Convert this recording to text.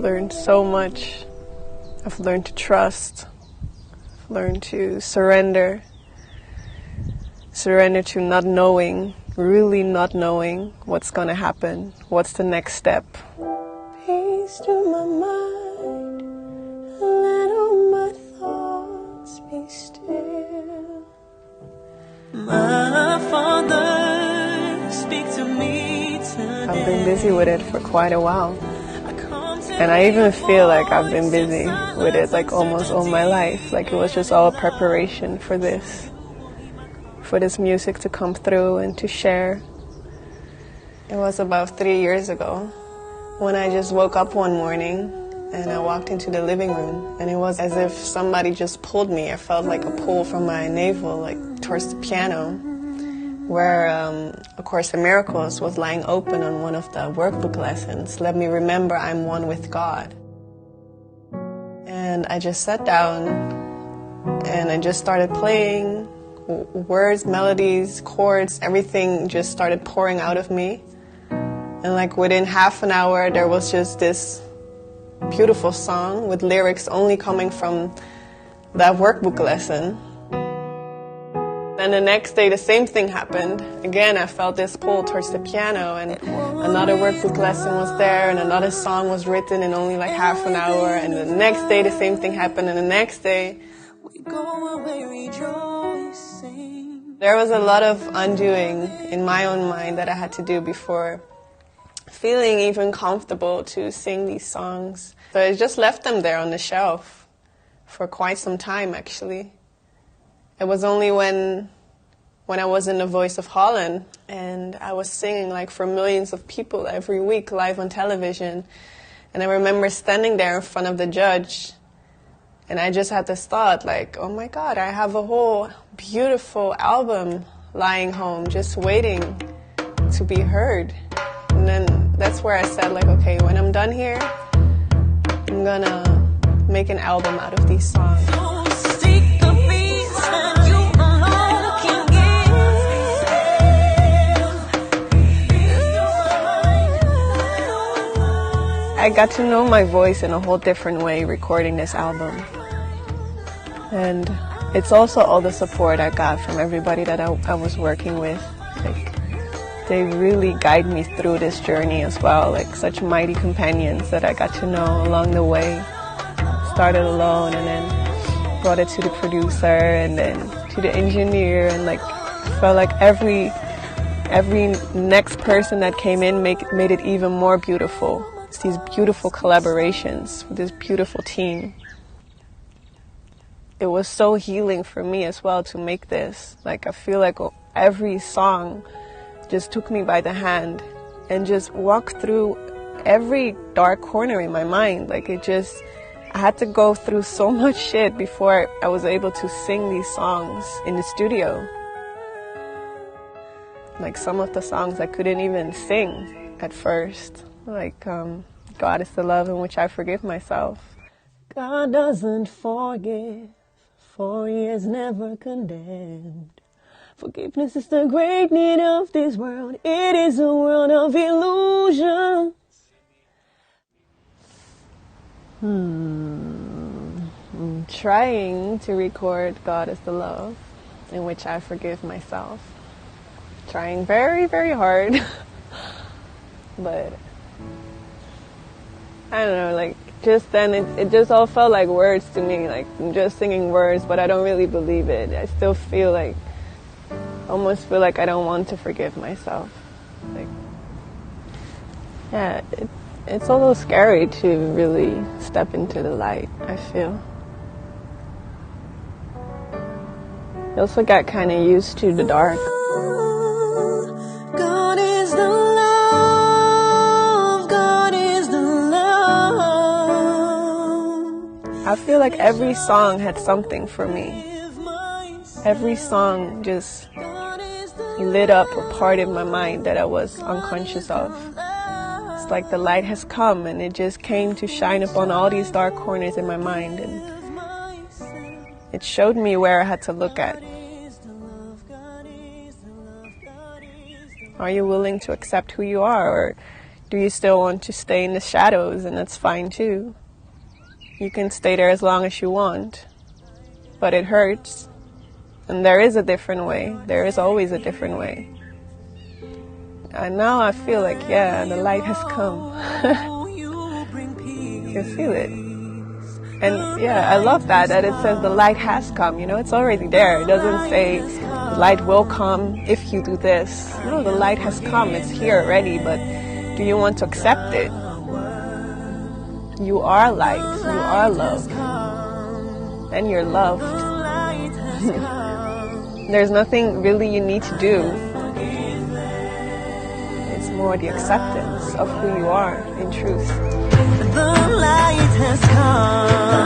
learned so much. I've learned to trust, I've learned to surrender to not knowing, really not knowing what's going to happen, what's the next step. Peace to my mind, let all my thoughts be still. My Father, speak to me today. I've been busy with it for quite a while. And I even feel like I've been busy with it like almost all my life. Like it was just all preparation for this music to come through and to share. It was about 3 years ago when I just woke up one morning and I walked into the living room, and it was as if somebody just pulled me. I felt like a pull from my navel, like towards the piano, where A Course in Miracles was lying open on one of the workbook lessons. Let me remember I'm one with God. And I just sat down and I just started playing. Words, melodies, chords, everything just started pouring out of me. And like within half an hour, there was just this beautiful song with lyrics only coming from that workbook lesson. And the next day, the same thing happened. Again, I felt this pull towards the piano, and another workbook lesson was there, and another song was written in only like half an hour. And the next day, the same thing happened, and the next day, there was a lot of undoing in my own mind that I had to do before feeling even comfortable to sing these songs. So I just left them there on the shelf for quite some time, actually. It was only when I was in The Voice of Holland and I was singing like for millions of people every week live on television. And I remember standing there in front of the judge, and I just had this thought like, oh my God, I have a whole beautiful album lying home just waiting to be heard. And then that's where I said like, okay, when I'm done here, I'm gonna make an album out of these songs. I got to know my voice in a whole different way recording this album. And it's also all the support I got from everybody that I was working with. Like, they really guide me through this journey as well, like such mighty companions that I got to know along the way. Started alone and then brought it to the producer and then to the engineer, and like felt like every next person that came in made it even more beautiful. It's these beautiful collaborations with this beautiful team. It was so healing for me as well to make this. Like I feel like every song just took me by the hand and just walked through every dark corner in my mind. Like I had to go through so much shit before I was able to sing these songs in the studio. Like some of the songs I couldn't even sing at first. Like God is the love in which I forgive myself. God doesn't forgive, for he is never condemned. Forgiveness is the great need of this world. It is a world of illusions. I'm trying to record God is the love in which I forgive myself. Trying very, very hard. But I don't know, like just then it just all felt like words to me. Like I'm just singing words, but I don't really believe it. I still feel like, almost feel like I don't want to forgive myself. Like, yeah, it's a little scary to really step into the light, I feel. I also got kind of used to the dark. God is the love, God is the love. I feel like every song had something for me. Every song just lit up a part in my mind that I was unconscious of. It's like the light has come and it just came to shine upon all these dark corners in my mind, and it showed me where I had to look at. Are you willing to accept who you are, or Do you still want to stay in the shadows? And that's fine too. You can stay there as long as you want, but it hurts. And there is a different way. There is always a different way. And now I feel like, yeah, the light has come. You can feel it. And yeah, I love that it says the light has come. You know, it's already there. It doesn't say the light will come if you do this. No, the light has come. It's here already, but do you want to accept it? You are light. You are love. And you're loved. There's nothing really you need to do. It's more the acceptance of who you are in truth. The light has come.